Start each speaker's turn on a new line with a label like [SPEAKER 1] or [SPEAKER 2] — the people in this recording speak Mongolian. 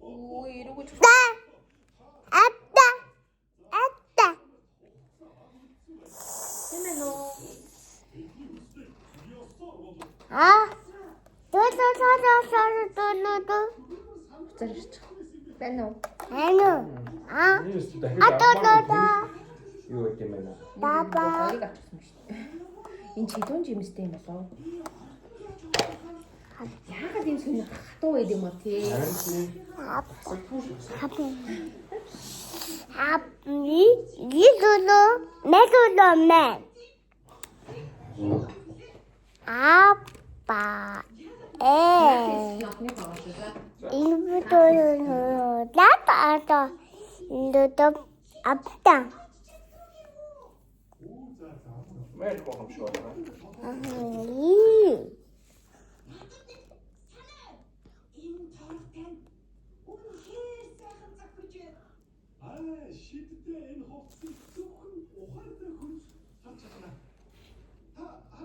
[SPEAKER 1] 오, 이러고 좀. 기다리시죠. 빼놓.
[SPEAKER 2] Юу гэдэг юм бэ?
[SPEAKER 1] 머리가 인 제돈 짐스 때문에 써. яагаад юм сонир хатуу байд юм бэ тий?
[SPEAKER 2] Мэл гомшоо.
[SPEAKER 3] Шидтэй энэ хувцсыг